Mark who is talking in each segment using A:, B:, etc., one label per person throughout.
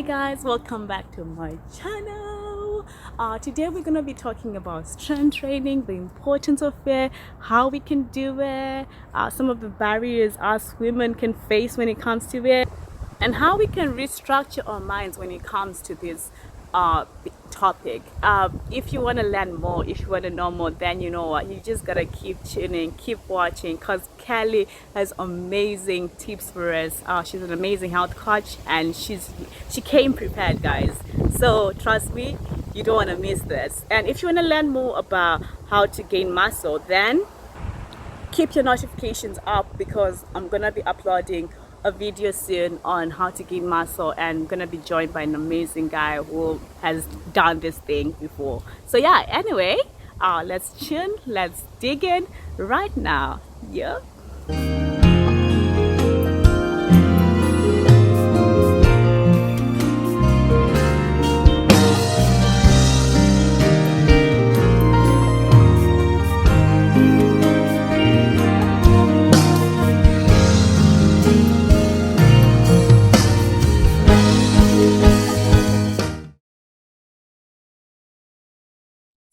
A: guys, welcome back to my channel. Today we're going to be talking about strength training, the importance of it, how we can do it, some of the barriers us women can face when it comes to it, and how we can restructure our minds when it comes to this topic. If you want to learn more, if you want to know more, then you know what, you just gotta keep tuning, keep watching, because Kelly has amazing tips for us. She's an amazing health coach, and she came prepared, guys. So trust me, you don't want to miss this. And if you want to learn more about how to gain muscle, then keep your notifications up, because I'm gonna be uploading a video soon on how to gain muscle, and I'm gonna be joined by an amazing guy who has done this thing before. So yeah, anyway, let's tune, let's dig in right now. Yeah.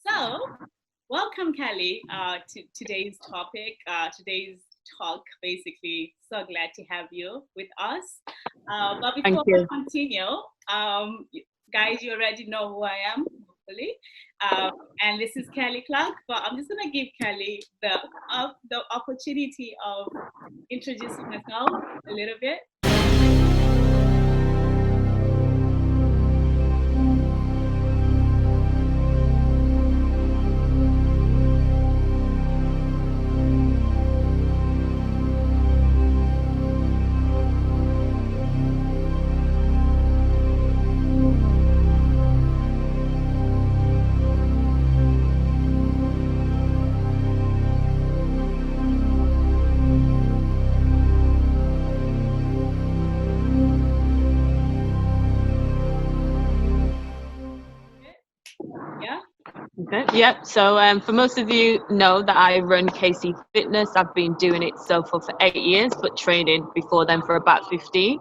A: So, welcome, Kelly, to today's topic, today's talk, basically. So glad to have you with us. But before we continue, guys, you already know who I am, hopefully. And this is Kelly Clarke, but I'm just going to give Kelly the opportunity of introducing herself a little bit.
B: Okay. Yep. So for most of you know that I run KC Fitness. I've been doing it for 8 years, but training before then for about 15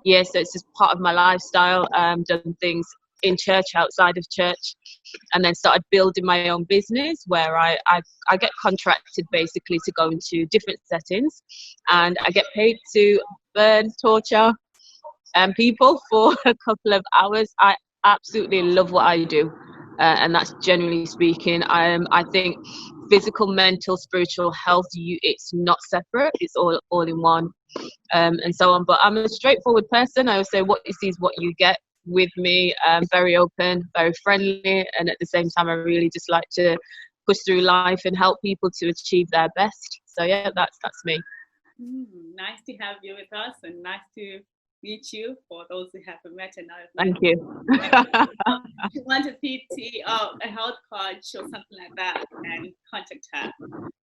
B: years. So it's just part of my lifestyle. Done things in church, outside of church, and then started building my own business where I get contracted basically to go into different settings, and I get paid to torture people for a couple of hours. I absolutely love what I do. And that's generally speaking. I think physical, mental, spiritual health, it's not separate. It's all in one, and so on. But I'm a straightforward person. I always say what you see is what you get with me. Very open, very friendly, and at the same time, I really just like to push through life and help people to achieve their best. So yeah, that's me.
A: Nice to have you with us, and nice to meet you for those who haven't met. And
B: thank you.
A: If you want a PT or a health coach or something like that, and contact her.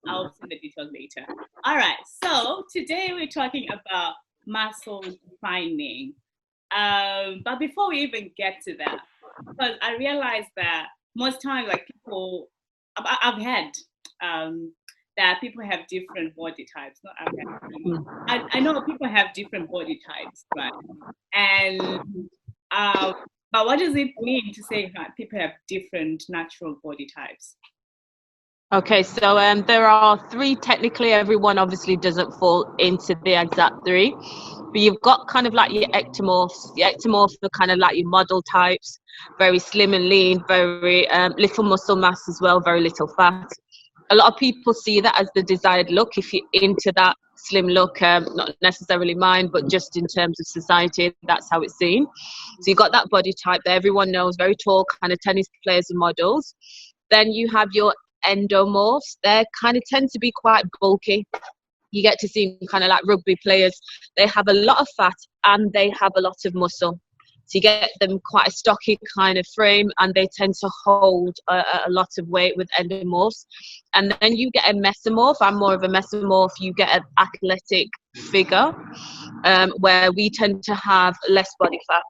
A: I'll send the details later. All right, so today we're talking about muscle defining. But before we even get to that, because I realized that most times, like people, I've had that people have different body types. I know people have different body types, right? And but what does it mean to say that people have different natural body types?
B: Okay, so there are three. Technically, everyone obviously doesn't fall into the exact three, but you've got kind of like your ectomorphs. The ectomorphs are kind of like your model types, very slim and lean, very little muscle mass as well, very little fat. A lot of people see that as the desired look. If you're into that slim look, not necessarily mine, but just in terms of society, that's how it's seen. So you've got that body type that everyone knows, very tall, kind of tennis players and models. Then you have your endomorphs. They kind of tend to be quite bulky. You get to see kind of like rugby players. They have a lot of fat and they have a lot of muscle. So you get them quite a stocky kind of frame, and they tend to hold a lot of weight with endomorphs. And then you get a mesomorph. I'm more of a mesomorph. You get an athletic figure, where we tend to have less body fat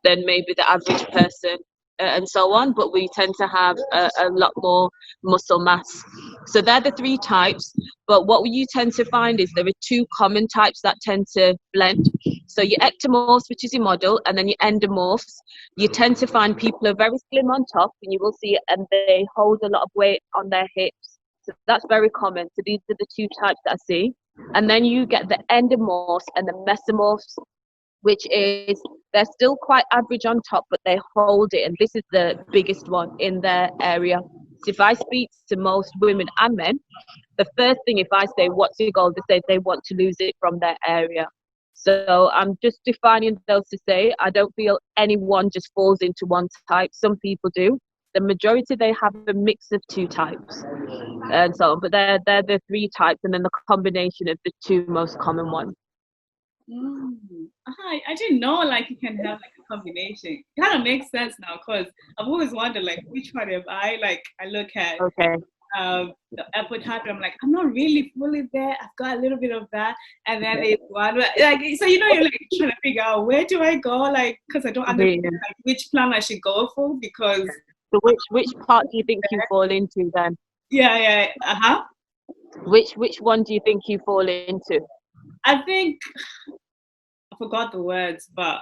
B: than maybe the average person, and so on. But we tend to have a lot more muscle mass. So they're the three types. But what you tend to find is there are two common types that tend to blend. So your ectomorphs, which is your model, and then your endomorphs. You tend to find people are very slim on top, and you will see it, and they hold a lot of weight on their hips. So that's very common. So these are the two types that I see. And then you get the endomorphs and the mesomorphs, which is they're still quite average on top, but they hold it. And this is the biggest one in their area. So if I speak to most women and men, the first thing, if I say, what's your goal? They say they want to lose it from their area. So I'm just defining those to say, I don't feel anyone just falls into one type. Some people do. The majority, they have a mix of two types and so on. But they're the three types, and then the combination of the two most common ones.
A: I didn't know like you can have like a combination. It kind of makes sense now because I've always wondered like which one am I? Like I look at the apple type and I'm like, I'm not really fully there. I've got a little bit of that, and then it's one like so you're like trying to figure out where do I go, like because I don't understand like, which plan I should go for because.
B: So which part do you think you fall into then?
A: Yeah.
B: Which one do you think you fall into?
A: I think I forgot the words, but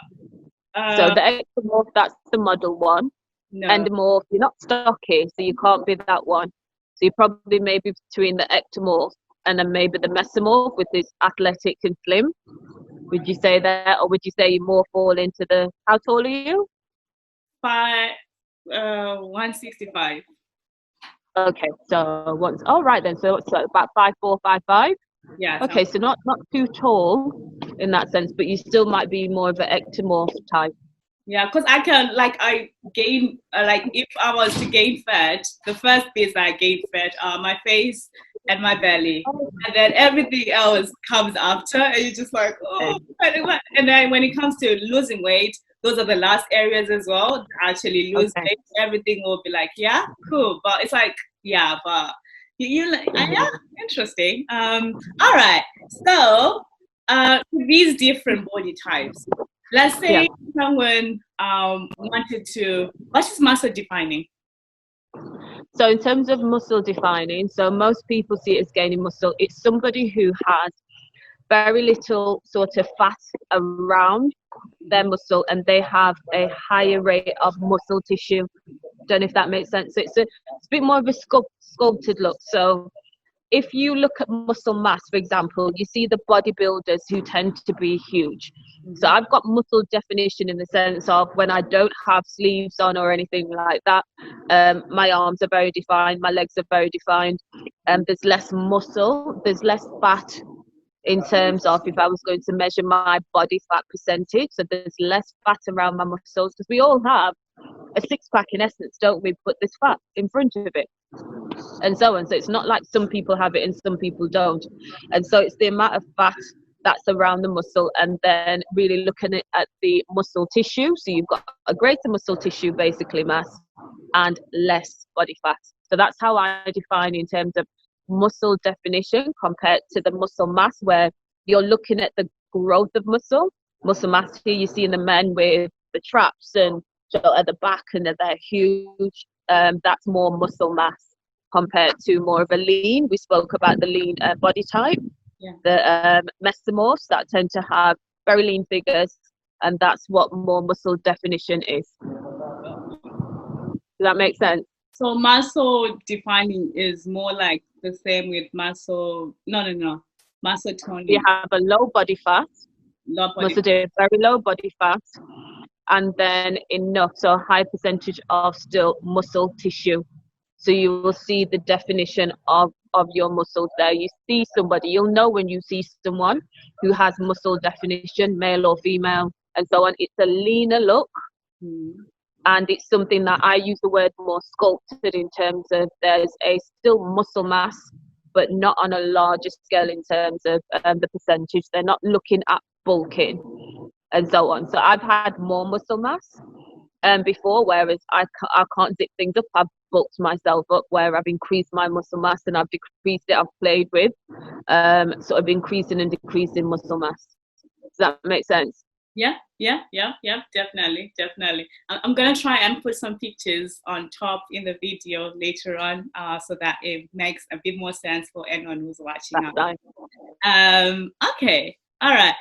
B: so the ectomorph, that's the model one. No. Endomorph, you're not stocky, so you can't be that one. So you probably maybe between the ectomorph and then maybe the mesomorph with this athletic and slim. Would you say that, or would you say you more fall into the? How tall are you?
A: 165.
B: Okay, so once. All right then. So it's about 5'4", 5'5".
A: Yeah.
B: Okay, so not too tall in that sense, but you still might be more of an ectomorph type.
A: Yeah, because I gain like if I was to gain fat, the first bits I gain fat are my face and my belly, and then everything else comes after, and you're just like, oh, and then when it comes to losing weight, those are the last areas as well. Actually lose weight, everything will be like, yeah, cool, but it's like, yeah, but you like, yeah, interesting. All right, so these different body types. Let's say someone wanted to, what is muscle defining?
B: So in terms of muscle defining, so most people see it as gaining muscle. It's somebody who has very little sort of fat around their muscle and they have a higher rate of muscle tissue. Don't know if that makes sense. So it's a bit more of a sculpted look. So if you look at muscle mass, for example, you see the bodybuilders who tend to be huge. So I've got muscle definition in the sense of when I don't have sleeves on or anything like that, my arms are very defined, my legs are very defined, there's less muscle, there's less fat in terms of if I was going to measure my body fat percentage. So there's less fat around my muscles because we all have a six-pack in essence, don't we? But there's fat in front of it. And so on. So it's not like some people have it and some people don't. And so it's the amount of fat that's around the muscle and then really looking at the muscle tissue. So you've got a greater muscle tissue, basically, mass, and less body fat. So that's how I define in terms of muscle definition compared to the muscle mass, where you're looking at the growth of muscle mass. Here you see in the men with the traps and at the back and they're huge. That's more muscle mass compared to more of a lean. We spoke about the lean body type. The mesomorphs that tend to have very lean figures, and that's what more muscle definition is. Does that make sense?
A: So muscle defining is more like the same with muscle. No. Muscle toning.
B: You have a low body fat. Very low body fat, and then enough, so a high percentage of still muscle tissue. So you will see the definition of your muscles there. You see somebody, you'll know when you see someone who has muscle definition, male or female, and so on. It's a leaner look. And it's something that I use the word more sculpted in terms of there's a still muscle mass, but not on a larger scale in terms of the percentage. They're not looking at bulking and so on. So I've had more muscle mass before, whereas I can't zip things up. I've bulked myself up where I've increased my muscle mass and I've decreased it. I've played with sort of increasing and decreasing muscle mass. Does that make sense?
A: Yeah, definitely, definitely. I'm gonna try and put some pictures on top in the video later on, so that it makes a bit more sense for anyone who's watching
B: That's
A: us.
B: nice.
A: Okay, all right.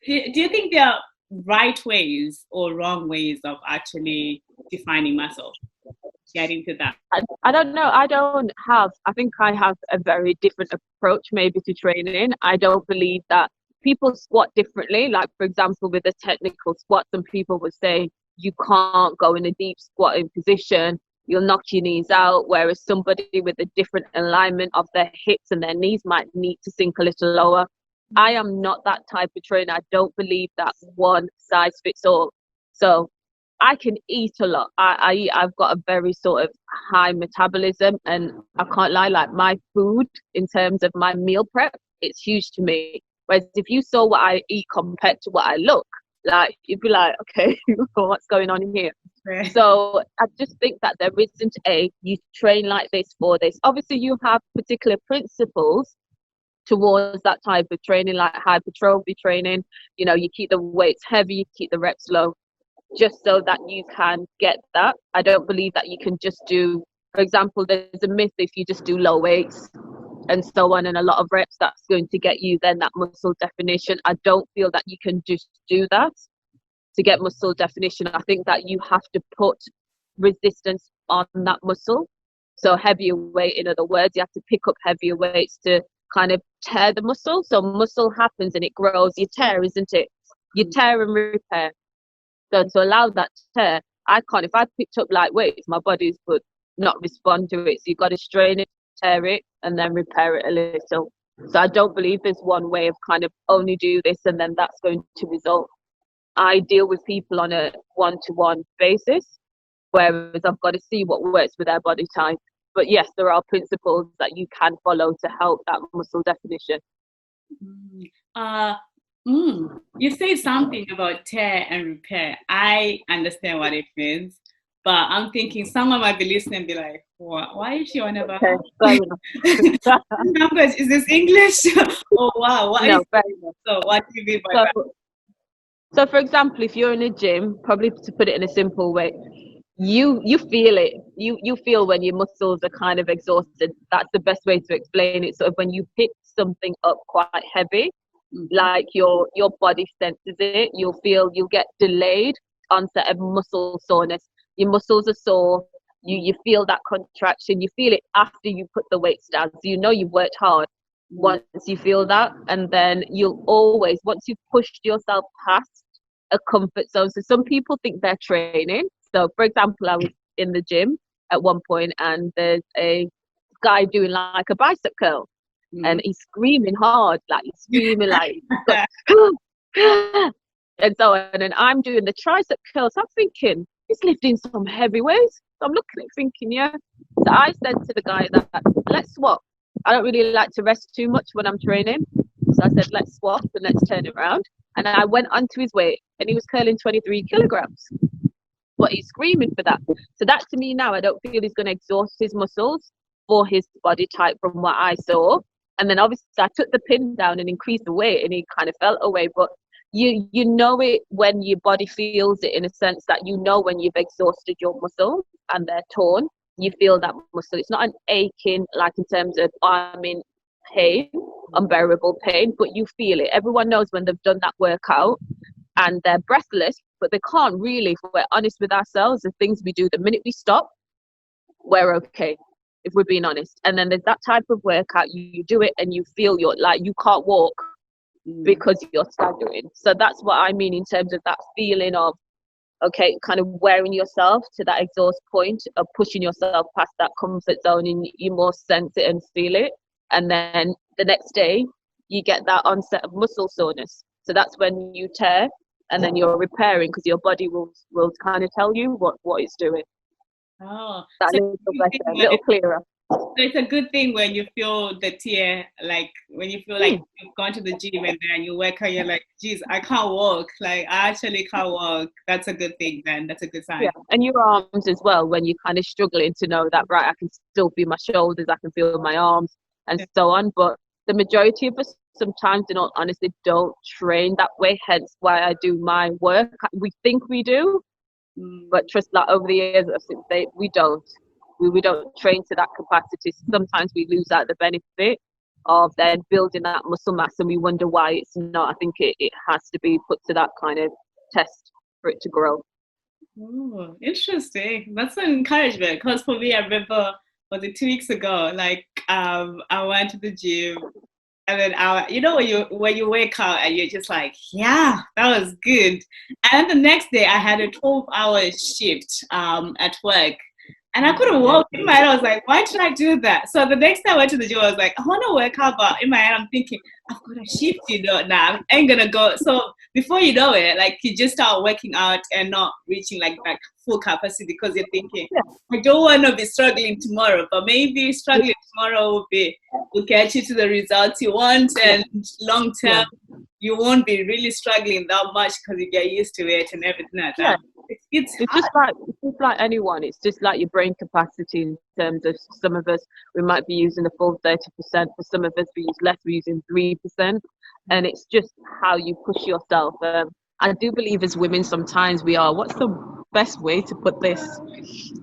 A: Do you think there are right ways or wrong ways of actually defining muscle? Get into that.
B: I don't know. I think I have a very different approach maybe to training. I don't believe that people squat differently. Like, for example, with the technical squat, some people would say you can't go in a deep squatting position. You'll knock your knees out. Whereas somebody with a different alignment of their hips and their knees might need to sink a little lower. I am not that type of trainer. I don't believe that one size fits all. So I can eat a lot. I've got a very sort of high metabolism, and I can't lie, like my food in terms of my meal prep, it's huge to me. Whereas if you saw what I eat compared to what I look, like you'd be like, okay, what's going on here?
A: Right.
B: So I just think that there isn't you train like this for this. Obviously, you have particular principles towards that type of training, like hypertrophy training. You know, you keep the weights heavy, you keep the reps low, just so that you can get that. I don't believe that you can just do, for example, there's a myth if you just do low weights and so on and a lot of reps, that's going to get you then that muscle definition. I don't feel that you can just do that to get muscle definition. I think that you have to put resistance on that muscle. So heavier weight, in other words, you have to pick up heavier weights to kind of tear the muscle. So muscle happens and it grows. You tear, isn't it? You tear and repair. So to allow that tear, I can't. If I picked up light weights, my body would not respond to it. So you've got to strain it, tear it, and then repair it a little. So I don't believe there's one way of kind of only do this and then that's going to result. I deal with people on a one-to-one basis, whereas I've got to see what works with their body type. But yes, there are principles that you can follow to help that muscle definition.
A: Mm. Uh, you say something about tear and repair. I understand what it means, but I'm thinking someone might be listening and be like, what? Why is she on about
B: Okay, fair enough.
A: language? Is this English? Oh wow, what is
B: No, fair enough.
A: so? What do you mean by that?
B: So, for example, if you're in a gym, probably to put it in a simple way, you feel it. You feel when your muscles are kind of exhausted. That's the best way to explain it. So when you pick something up quite heavy,
A: Mhm.
B: like your body senses it, you'll get delayed onset of muscle soreness. Your muscles are sore. You feel that contraction. You feel it after you put the weights down. So you know you've worked hard. Once you feel that, and then you'll always, once you've pushed yourself past a comfort zone. So some people think they're training. So for example, I was in the gym at one point and there's a guy doing like a bicep curl and
A: Mhm.
B: he's screaming hard, like he's screaming like and so on. And I'm doing the tricep curls. I'm thinking, he's lifting some heavy weights. So I'm looking at it thinking, yeah. So I said to the guy that let's swap. I don't really like to rest too much when I'm training. So I said, let's swap and let's turn it around. And I went onto his weight and he was curling 23 kilograms. But he's screaming for that. So that to me now, I don't feel he's going to exhaust his muscles for his body type from what I saw. And then obviously I took the pin down and increased the weight and he kind of felt away. But you know it when your body feels it, in a sense that you know when you've exhausted your muscles and they're torn. You feel that muscle. It's not an aching, like in terms of I'm in pain, unbearable pain, but you feel it. Everyone knows when they've done that workout and they're breathless, but they can't really, if we're honest with ourselves, the things we do, the minute we stop, we're okay, if we're being honest. And then there's that type of workout, you do it and you feel you're like, you can't walk because you're staggering. So that's what I mean in terms of that feeling of, okay, kind of wearing yourself to that exhaust point of pushing yourself past that comfort zone and you more sense it and feel it. And then the next day, you get that onset of muscle soreness. So that's when you tear and then you're repairing because your body will kind of tell you what it's doing.
A: Oh,
B: That
A: so
B: little better, a little clearer.
A: it's a good thing when you feel the tear, like when you feel like you've gone to the gym and then you work out, you're like, geez, I can't walk. Like, I actually can't walk. That's a good thing then. That's a good sign.
B: Yeah, and your arms as well, when you're kind of struggling to know that, right, I can still feel my shoulders, I can feel my arms and
A: Yeah.
B: so on. But the majority of us sometimes, in all honesty, don't train that way. Hence why I do my work. We think we do, but trust that over the years, we don't. We don't train to that capacity. Sometimes we lose out the benefit of then building that muscle mass, and we wonder why it's not. I think it has to be put to that kind of test for it to grow.
A: Oh, interesting. That's an encouragement. Because for me, I remember, was it 2 weeks ago? Like, I went to the gym, and then when you wake up and you're just like, yeah, that was good. And then the next day, I had a 12-hour shift at work. And I couldn't walk. In my head, I was like, why did I do that? So the next time I went to the gym, I was like, I want to work out, but in my head, I'm thinking, I've got a shift, now. I ain't gonna go. So before you know it, like you just start working out and not reaching like full capacity because you're thinking, I don't want to be struggling tomorrow, but maybe struggling tomorrow will get you to the results you want, and long term, you won't be really struggling that much because you get used to it and everything like that. It's
B: just like anyone. It's just like your brain capacity in terms of some of us, we might be using the full 30%. For some of us, we use less, we're using 3%. And it's just how you push yourself. I do believe as women, sometimes we are, what's the best way to put this?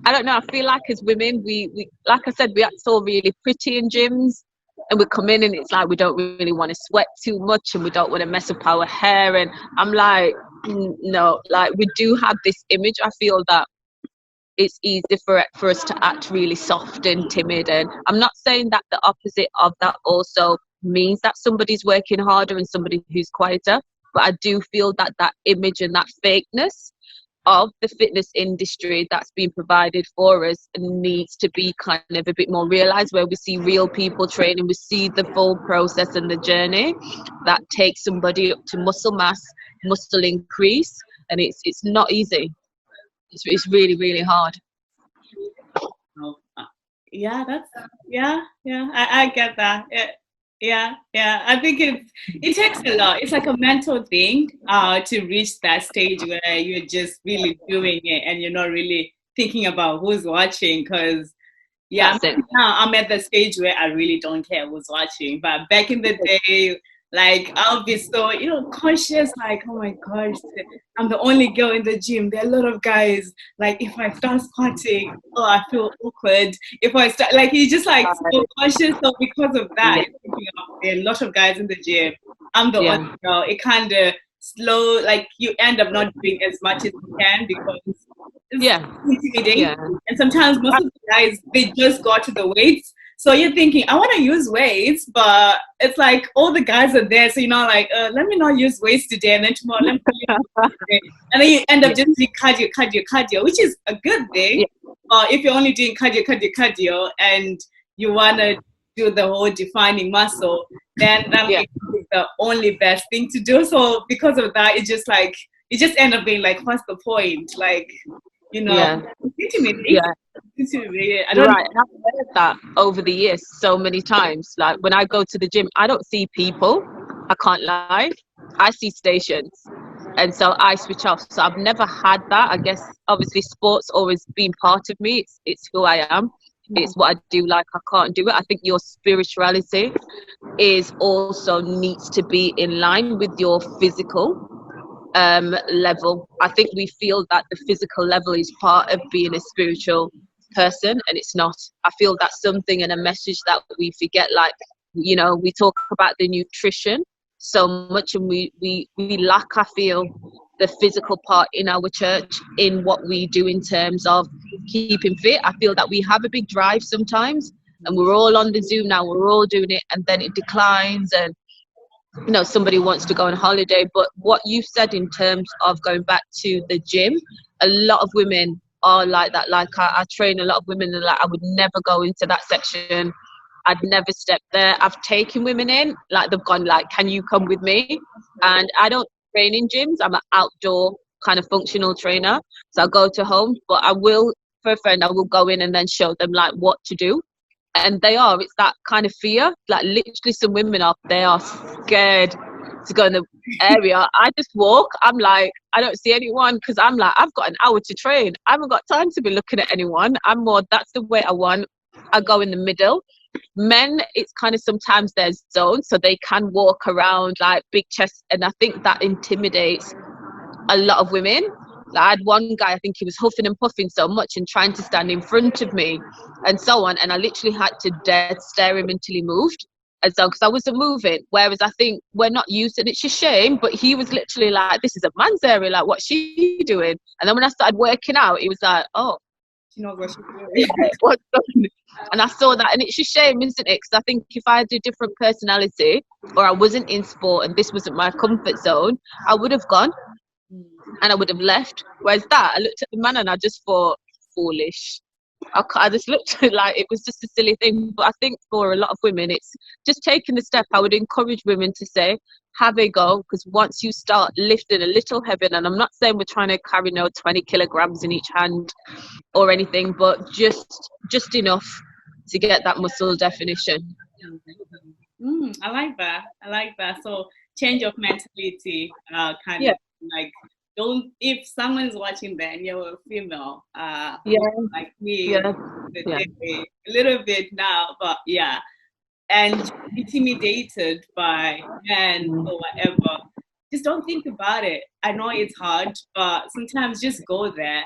B: I don't know. I feel like as women, we like I said, we act all really pretty in gyms. And we come in and it's like we don't really want to sweat too much and we don't want to mess up our hair. And I'm like, no, like we do have this image. I feel that it's easy for us to act really soft and timid. And I'm not saying that the opposite of that also means that somebody's working harder and somebody who's quieter. But I do feel that that image and that fakeness of the fitness industry that's being provided for us needs to be kind of a bit more realized, where we see real people training, we see the full process and the journey that takes somebody up to muscle mass, muscle increase, and it's not easy. It's really, really hard.
A: I get that. Yeah. I think it takes a lot. It's like a mental thing to reach that stage where you're just really doing it and you're not really thinking about who's watching. Because now I'm at the stage where I really don't care who's watching. But back in the day, like I'll be so conscious, like, oh my gosh, I'm the only girl in the gym. There are a lot of guys. Like if I start squatting, oh, I feel awkward. If I start, like, you just like so conscious. So because of that, there are a lot of guys in the gym. I'm the only girl. It kind of slow, like you end up not doing as much as you can because it's intimidating. And sometimes most of the guys, they just go to the weights. So you're thinking, I want to use weights, but it's like all the guys are there. So you're not like, let me not use weights today. And then tomorrow, let me use weights today. And then you end up just doing cardio, which is a good thing. If you're only doing cardio, and you want to do the whole defining muscle, then that is the only best thing to do. So because of that, it just end up being like, what's the point? Like, I don't know.
B: I've heard that over the years so many times. Like when I go to the gym, I don't see people. I can't lie. I see stations. And so I switch off. So I've never had that. I guess obviously sports always been part of me. It's who I am. It's what I do. Like I can't do it. I think your spirituality is also needs to be in line with your physical level. I think we feel that the physical level is part of being a spiritual person, and it's not. I feel that's something and a message that we forget. Like, we talk about the nutrition so much, and we lack, I feel, the physical part in our church in what we do in terms of keeping fit. I feel that we have a big drive sometimes, and we're all on the Zoom now, we're all doing it, and then it declines, and somebody wants to go on holiday. But what you said in terms of going back to the gym, a lot of women are like that. Like I train a lot of women, and like I would never go into that section. I'd never step there. I've taken women in, like they've gone like, can you come with me? And I don't train in gyms. I'm an outdoor kind of functional trainer. So I go to homes, but I will, for a friend, I will go in and then show them like what to do. And it's that kind of fear. Like literally some women they are scared to go in the area. I just walk. I'm like, I don't see anyone because I'm like, I've got an hour to train. I haven't got time to be looking at anyone. I'm more, that's the way I want. I go in the middle. Men, it's kind of sometimes their zone, so they can walk around like big chest, and I think that intimidates a lot of women. Like, I had one guy, I think he was huffing and puffing so much and trying to stand in front of me and so on, and I literally had to dead stare him until he moved, and so because I wasn't moving. Whereas I think we're not used to it. It's a shame, but he was literally like, this is a man's area, like what's she doing? And then when I started working out, he was like, oh,
A: She knows what she's doing.
B: what's going on? And I saw that, and it's a shame, isn't it? Because I think if I had a different personality, or I wasn't in sport and this wasn't my comfort zone, I would have gone and I would have left. Whereas that, I looked at the man and I just thought, foolish. I just looked at it like it was just a silly thing. But I think for a lot of women, it's just taking the step. I would encourage women to say, have a go, because once you start lifting a little heavy, and I'm not saying we're trying to carry 20 kilograms in each hand or anything, but just enough to get that muscle definition.
A: I like that. I like that. So change of mentality, kind
B: Yeah.
A: of like, don't, if someone's watching then you're a female,
B: Yeah.
A: like me,
B: Yeah.
A: a little bit now, but yeah, and intimidated by men or whatever, just don't think about it. I know it's hard, but sometimes just go there,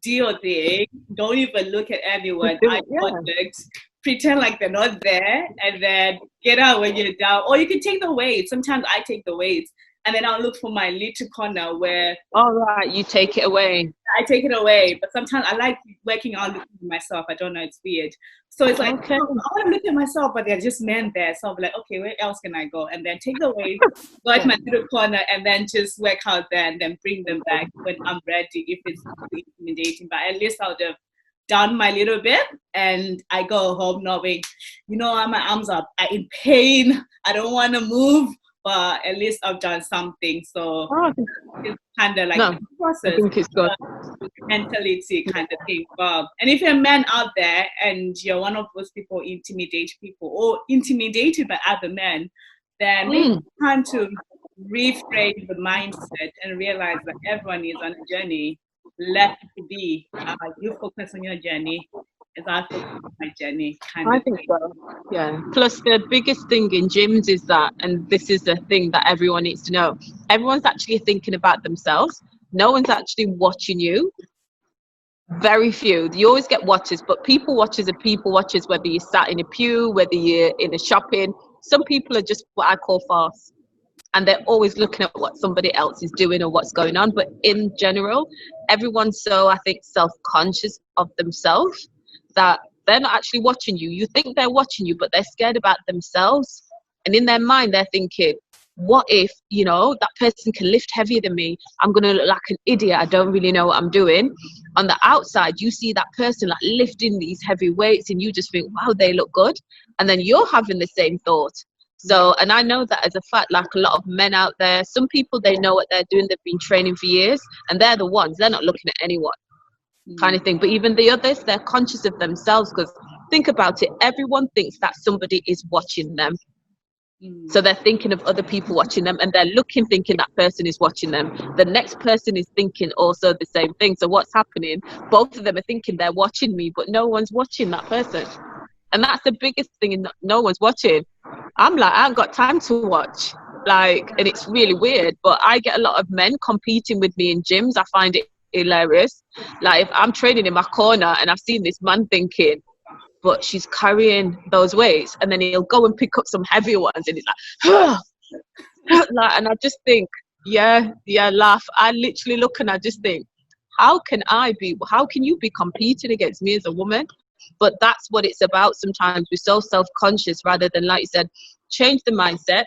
A: do your thing, don't even look at anyone, eye contact, pretend like they're not there, and then get out when you're down. Or you can take the weights. Sometimes I take the weights, and then I'll look for my little corner where
B: All right, you take it away.
A: I take it away. But sometimes I like working out, looking at myself. I don't know, it's weird. So it's like,
B: Okay.
A: I want to look at myself, but they're just men there. So I'm like, okay, where else can I go? And then take the weight, go at my little corner, and then just work out there, and then bring them back when I'm ready, if it's too intimidating. But at least I'll have done my little bit, and I go home knowing, my arms are in pain. I don't want to move, but at least I've done something. So it's kind of like a process.
B: I think it's good.
A: Mentality kind of thing. And if you're a man out there and you're one of those people who intimidate people or intimidated by other men, then maybe it's time to reframe the mindset and realize that everyone is on a journey. Let it be. You focus on your journey as I focus on my journey.
B: I think so. Yeah. Plus, the biggest thing in gyms is that, and this is the thing that everyone needs to know, everyone's actually thinking about themselves. No one's actually watching you. Very few. You always get watchers, but people watchers are people watchers, whether you sat in a pew, whether you're in a shopping. Some people are just what I call fast. And they're always looking at what somebody else is doing or what's going on. But in general, everyone's so, I think, self-conscious of themselves that they're not actually watching you. You think they're watching you, but they're scared about themselves. And in their mind, they're thinking, what if, that person can lift heavier than me? I'm going to look like an idiot. I don't really know what I'm doing. On the outside, you see that person like lifting these heavy weights and you just think, wow, they look good. And then you're having the same thought. So, and I know that as a fact, like a lot of men out there, some people, they know what they're doing. They've been training for years and they're the ones, they're not looking at anyone kind of thing. But even the others, they're conscious of themselves, because think about it. Everyone thinks that somebody is watching them. So they're thinking of other people watching them, and they're thinking that person is watching them. The next person is thinking also the same thing. So what's happening? Both of them are thinking they're watching me, but no one's watching that person. And that's the biggest thing, no one's watching. I'm like, I haven't got time to watch. And it's really weird, but I get a lot of men competing with me in gyms. I find it hilarious. Like, if I'm training in my corner and I've seen this man thinking, but she's carrying those weights, and then he'll go and pick up some heavier ones, and he's like, and I just think, laugh. I literally look and I just think, how can you be competing against me as a woman? But that's what it's about. Sometimes we're so self-conscious, rather than, like you said, change the mindset,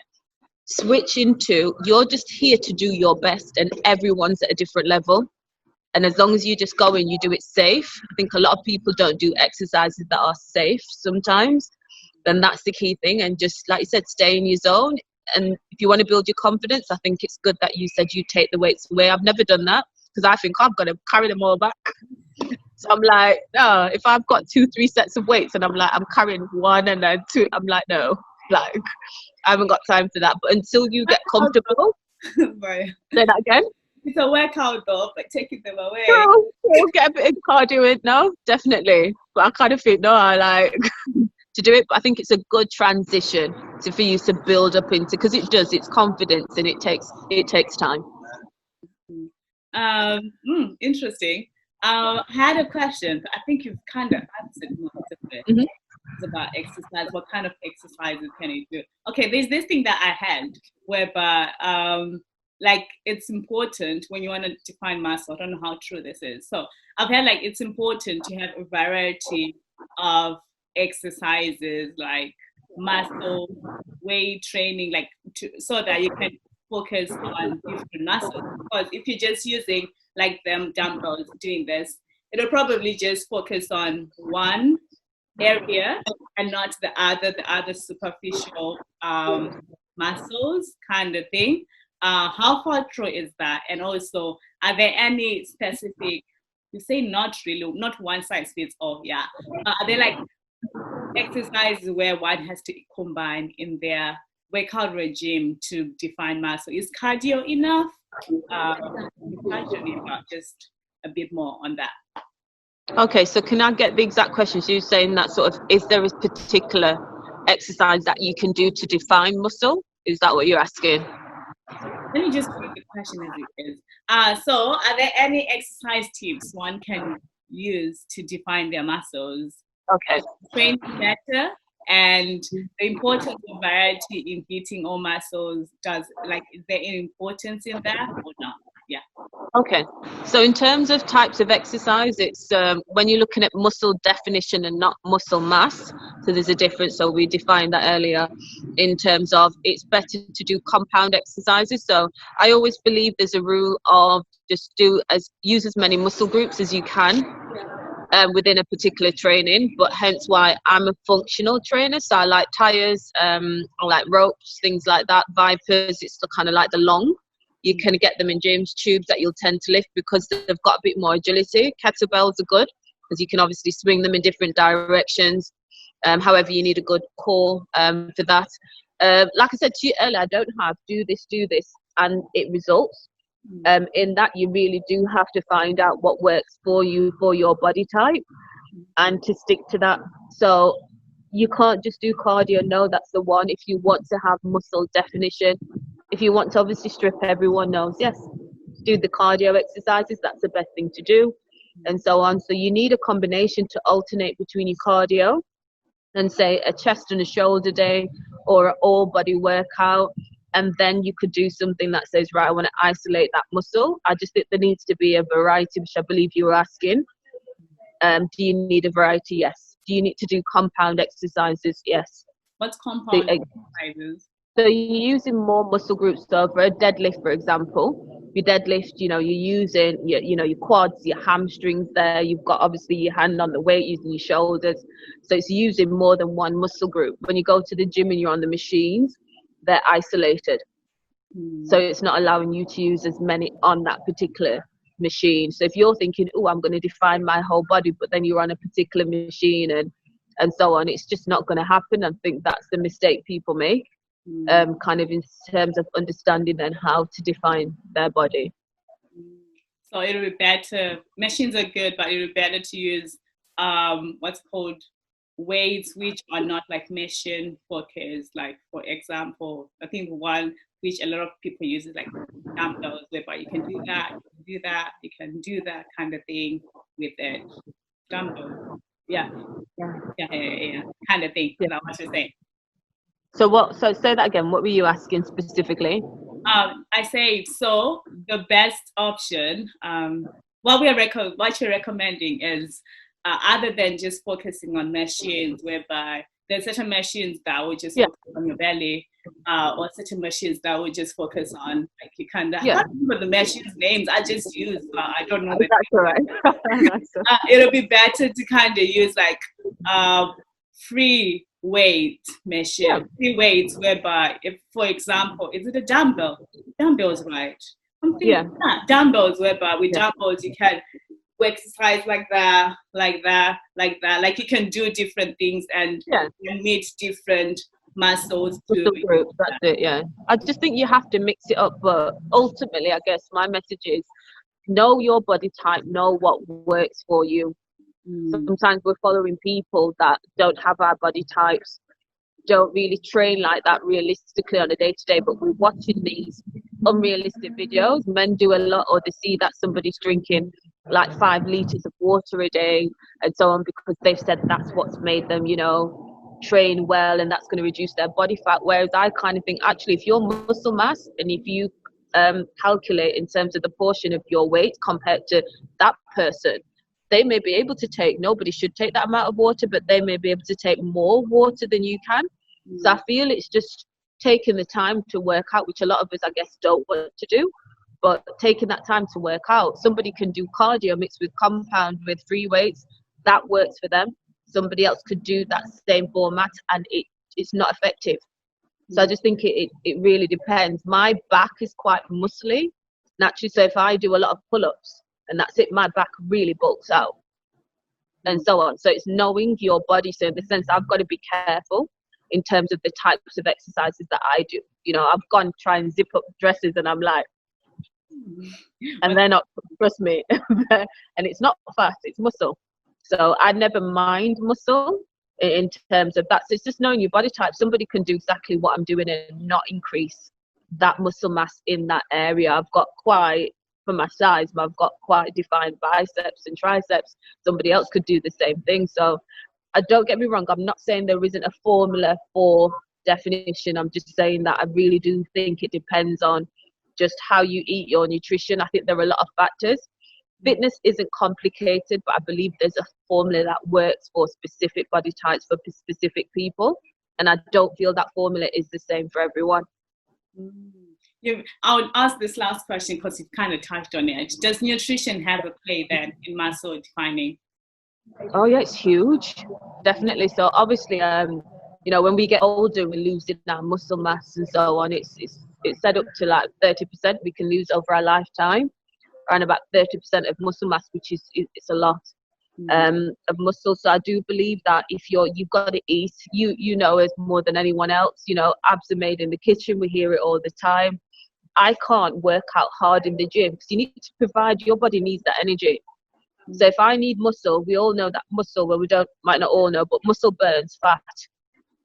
B: switch into, you're just here to do your best, and everyone's at a different level. And as long as you just go and you do it safe, I think a lot of people don't do exercises that are safe sometimes. Then that's the key thing. And just, like you said, stay in your zone. And if you want to build your confidence, I think it's good that you said you take the weights away. I've never done that, because I think I've got to carry them all back. So I'm like, no, if I've got 2-3 sets of weights and I'm like, I'm carrying one and then two, I'm like, no, I haven't got time for that. But until you get comfortable,
A: Right.
B: say that again.
A: It's a workout though, but taking them away.
B: We'll get a bit of cardio in. No, definitely. But I kind of think, no, to do it. But I think it's a good transition for you to build up into, because it's confidence, and it takes time.
A: Interesting. I had a question. I think you've kind of answered most of it.
B: Hmm.
A: It's about exercise. What kind of exercises can you do? Okay, there's this thing that I had whereby, like, it's important when you want to define muscle. I don't know how true this is. So I've heard like it's important to have a variety of exercises, like muscle weight training, like so that you can focus on different muscles. Because if you're just using like them dumbbells doing this, it'll probably just focus on one area and not the other superficial muscles kind of thing. How far true is that? And also, are there any specific, you say not really, not one size fits all, yeah. Are there like exercises where one has to combine in their workout regime to define muscle? Is cardio enough? You touched on it, but just a bit more on that.
B: Okay, so can I get the exact question? So you're saying that sort of, is there a particular exercise that you can do to define muscle? Is that what you're asking?
A: Let me just read the question as it is. So, are there any exercise tips one can use to define their muscles,
B: Okay.
A: train better, and the importance of variety in hitting all muscles? Is there any importance in that or not? Yeah.
B: Okay, so in terms of types of exercise, it's when you're looking at muscle definition and not muscle mass. So there's a difference. So we defined that earlier in terms of it's better to do compound exercises. So I always believe there's a rule of just use as many muscle groups as you can within a particular training. But hence why I'm a functional trainer. So I like tires, I like ropes, things like that. Vipers, it's the kind of like the long. You can get them in gyms, tubes that you'll tend to lift because they've got a bit more agility. Kettlebells are good because you can obviously swing them in different directions. However, you need a good core for that. Like I said to you earlier, I don't have do this, and it results. In that, you really do have to find out what works for you, for your body type, and to stick to that. So you can't just do cardio. No, that's the one. If you want to have muscle definition, if you want to obviously strip, everyone knows, yes, do the cardio exercises. That's the best thing to do, and so on. So you need a combination to alternate between your cardio and say a chest and a shoulder day or an all body workout. And then you could do something that says, right, I want to isolate that muscle. I just think there needs to be a variety, which I believe you were asking. Do you need a variety? Yes. Do you need to do compound exercises? Yes.
A: What's compound exercises?
B: So you're using more muscle groups. So for a deadlift, for example, your deadlift, you're using your quads, your hamstrings there. You've got obviously your hand on the weight, using your shoulders. So it's using more than one muscle group. When you go to the gym and you're on the machines, they're isolated. So it's not allowing you to use as many on that particular machine. So if you're thinking, oh, I'm going to define my whole body, but then you're on a particular machine and so on, it's just not going to happen. I think that's the mistake people make, kind of in terms of understanding and how to define their body.
A: So it'll be better. Machines are good, but it'll be better to use what's called weights which are not like machine focused. Like, for example, I think one which a lot of people use is like dumbbells, whereby you can do that, you can do that kind of thing with it. Dumbbells. Yeah. Kind of thing. That's what you're saying.
B: So say that again. What were you asking specifically?
A: I say, so the best option, what you're recommending is, other than just focusing on machines, whereby there's certain machines that will just focus on your belly, or certain machines that will just focus on, like, you kind of, I can't remember the machines names, I just use, I don't know.
B: That's all right.
A: It'll be better to kind of use like free weight machine, free weights, whereby, if, for example, is it a dumbbell? Dumbbells, right? Dumbbells, whereby with dumbbells you can exercise like that, like you can do different things and meet different muscles
B: muscle groups. That's it. Yeah, I just think you have to mix it up, but ultimately I guess my message is know your body type, know what works for you, Sometimes we're following people that don't have our body types, don't really train like that realistically on a day-to-day, but we're watching these unrealistic videos. Men do a lot, or they see that somebody's drinking like 5 liters of water a day and so on, because they've said that's what's made them, you know, train well, and that's going to reduce their body fat. Whereas I kind of think, actually, if your muscle mass and if you calculate in terms of the portion of your weight compared to that person, they may be able to take, nobody should take that amount of water, but they may be able to take more water than you can. So I feel it's just taking the time to work out, which a lot of us, I guess, don't want to do, but taking that time to work out. Somebody can do cardio mixed with compound with free weights. That works for them. Somebody else could do that same format and it's not effective. So I just think it really depends. My back is quite muscly, naturally. So if I do a lot of pull-ups and that's it, my back really bulks out and so on. So it's knowing your body. So in the sense, I've got to be careful in terms of the types of exercises that I do. You know, I've gone try and zip up dresses and I'm like, and they're not, trust me, and it's not fat, it's muscle. So I never mind muscle in terms of that. So it's just knowing your body type. Somebody can do exactly what I'm doing and not increase that muscle mass in that area. I've got quite, for my size, but I've got quite defined biceps and triceps. Somebody else could do the same thing. So don't get me wrong, I'm not saying there isn't a formula for definition. I'm just saying that I really do think it depends on just how you eat, your nutrition. I think there are a lot of factors. Fitness isn't complicated, but I believe there's a formula that works for specific body types for specific people. And I don't feel that formula is the same for everyone.
A: I would ask this last question because you've kind of touched on it. Does nutrition have a play then in muscle defining?
B: Oh yeah, it's huge, definitely. So obviously, you know, when we get older, we're losing our muscle mass and so on. It's set up to like 30% we can lose over our lifetime, around about 30% of muscle mass, which is it's a lot of muscle. So I do believe that if you've got to eat, you know as more than anyone else. You know, abs are made in the kitchen. We hear it all the time. I can't work out hard in the gym because you need to provide, your body needs that energy. So if I need muscle, we all know that muscle, well, might not all know, but muscle burns fat.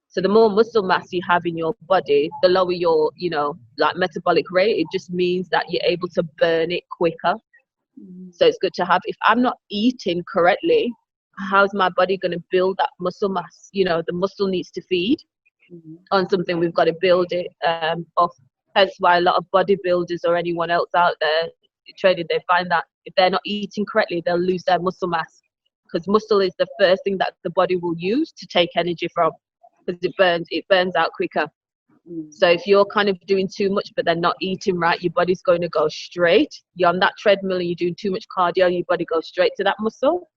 B: So the more muscle mass you have in your body, the lower your, you know, like metabolic rate. It just means that you're able to burn it quicker. So it's good to have. If I'm not eating correctly, how's my body going to build that muscle mass? You know, the muscle needs to feed on something. We've got to build it off. Hence why a lot of bodybuilders or anyone else out there training, they find that if they're not eating correctly, they'll lose their muscle mass, because muscle is the first thing that the body will use to take energy from, because it burns out quicker. So if you're kind of doing too much but then not eating right, your body's going to go straight. You're on that treadmill and you're doing too much cardio, your body goes straight to that muscle.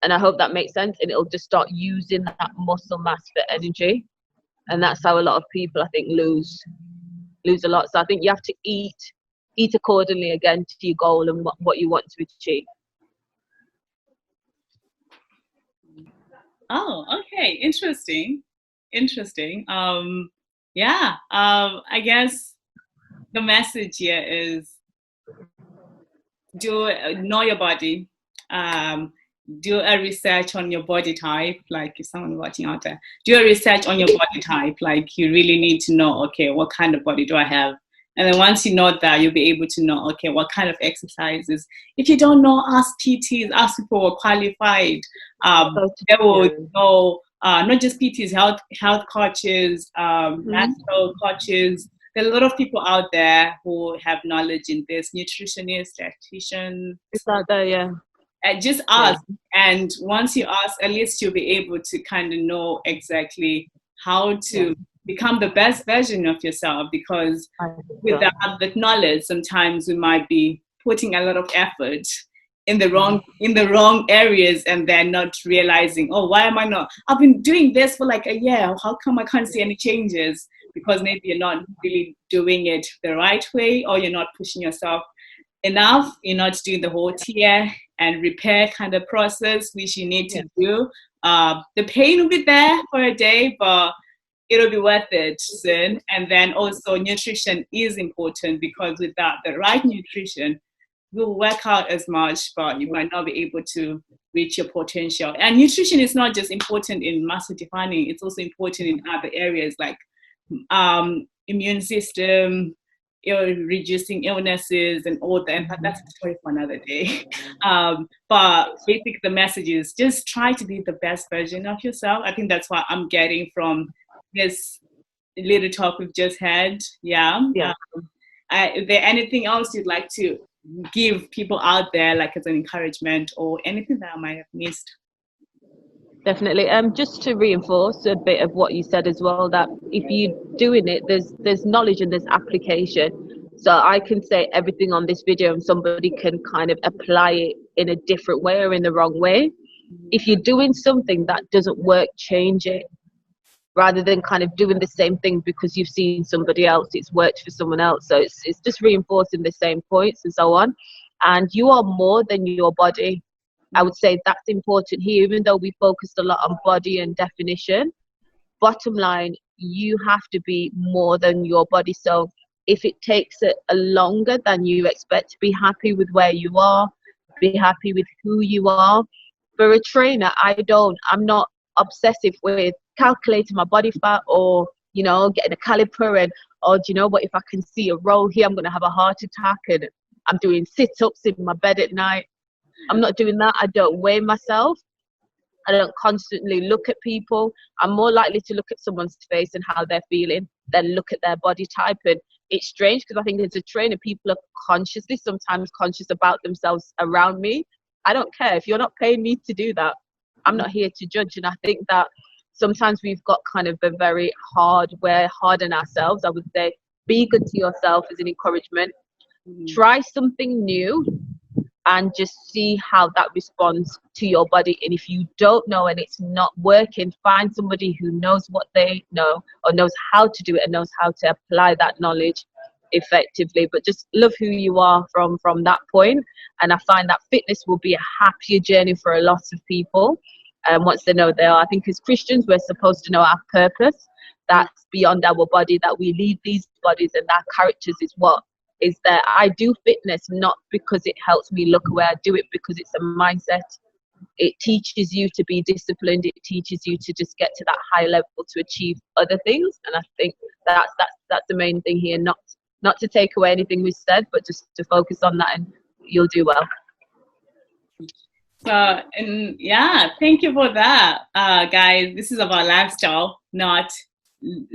B: And I hope that makes sense, and it'll just start using that muscle mass for energy. And that's how a lot of people, I think, lose a lot. So I think you have to eat accordingly, again, to your goal and what you want to achieve.
A: Oh, okay. Interesting. I guess the message here is know your body. Do a research on your body type. Like if someone watching out there, do a research on your body type. Like you really need to know, okay, what kind of body do I have? And then once you know that, you'll be able to know, okay, what kind of exercises. If you don't know, ask PTs, ask people who are qualified. They will know, not just PTs, health coaches, natural coaches. There are a lot of people out there who have knowledge in this, nutritionists, dietitians.
B: It's out there, yeah.
A: Just ask, and once you ask, at least you'll be able to kind of know exactly how to become the best version of yourself, because without that knowledge, sometimes we might be putting a lot of effort in the wrong areas and then not realizing, oh, why am I not? I've been doing this for like a year. How come I can't see any changes? Because maybe you're not really doing it the right way, or you're not pushing yourself enough. You're not doing the whole tear and repair kind of process, which you need to do. The pain will be there for a day, but it'll be worth it soon. And then also nutrition is important, because without the right nutrition, you'll work out as much, but you might not be able to reach your potential. And nutrition is not just important in muscle defining, it's also important in other areas like immune system, reducing illnesses and all that. But that's a story for another day. But basically the message is just try to be the best version of yourself. I think that's what I'm getting from this little talk we've just had. Yeah. Is there anything else you'd like to give people out there, like as an encouragement, or anything that I might have missed?
B: Definitely. Just to reinforce a bit of what you said as well, that if you're doing it, there's knowledge and there's application. So I can say everything on this video and somebody can kind of apply it in a different way or in the wrong way. If you're doing something that doesn't work, change it, rather than kind of doing the same thing because you've seen somebody else, it's worked for someone else. So it's just reinforcing the same points and so on. And you are more than your body. I would say that's important here, even though we focused a lot on body and definition. Bottom line, you have to be more than your body. So if it takes a longer than you expect, be happy with where you are, be happy with who you are. For a trainer, I'm not obsessive with calculating my body fat or, getting a caliper and, do you know what, if I can see a roll here, I'm going to have a heart attack, and I'm doing sit-ups in my bed at night. I'm not doing that. I don't weigh myself. I don't constantly look at people. I'm more likely to look at someone's face and how they're feeling than look at their body type. And it's strange because I think as a trainer, people are sometimes conscious about themselves around me. I don't care. If you're not paying me to do that, I'm not here to judge. And I think that sometimes we've got kind of we're hard on ourselves. I would say be good to yourself as an encouragement. Try something new and just see how that responds to your body. And if you don't know and it's not working, find somebody who knows what they know or knows how to do it and knows how to apply that knowledge effectively. But just love who you are from that point. And I find that fitness will be a happier journey for a lot of people. And once they know they are, I think as Christians, we're supposed to know our purpose. That's beyond our body, that we lead these bodies, and our characters is what is that I do fitness not because it helps me look away. I do it because it's a mindset. It teaches you to be disciplined. It teaches you to just get to that high level to achieve other things. And I think that's the main thing here. Not to take away anything we said, but just to focus on that, and you'll do well.
A: So, and yeah, thank you for that, guys. This is about lifestyle, not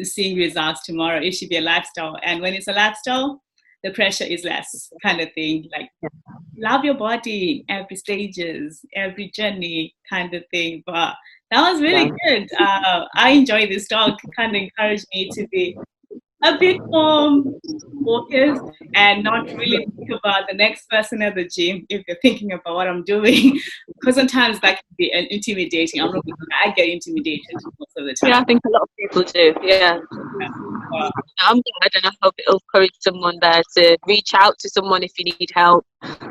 A: seeing results tomorrow. It should be a lifestyle, and when it's a lifestyle, the pressure is less, kind of thing. Like, love your body, every stages, every journey, kind of thing. But that was really good. I enjoyed this talk. Kind of encouraged me to be a bit more focused and not really think about the next person at the gym if you're thinking about what I'm doing. Because sometimes that can be intimidating. I'm not gonna lie, I get intimidated most of the time.
B: Yeah, I think a lot of people do. Yeah. I'm glad, and I hope it'll encourage someone there to reach out to someone if you need help.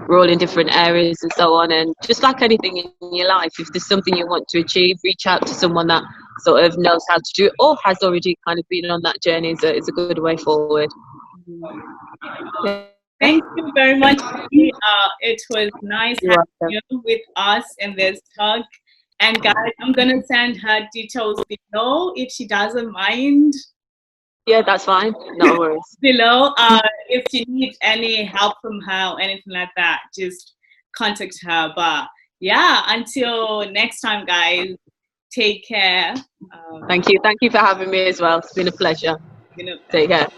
B: We're all in different areas and so on, and just like anything in your life, if there's something you want to achieve, reach out to someone that sort of knows how to do it or has already kind of been on that journey. It's a good way forward.
A: Thank you very much. It was nice having you with us in this talk. And guys, I'm gonna send her details below if she doesn't mind.
B: Yeah, that's fine. No worries.
A: Below, if you need any help from her or anything like that, just contact her. But yeah, until next time, guys, take care.
B: Thank you for having me as well. It's been a pleasure. Take care.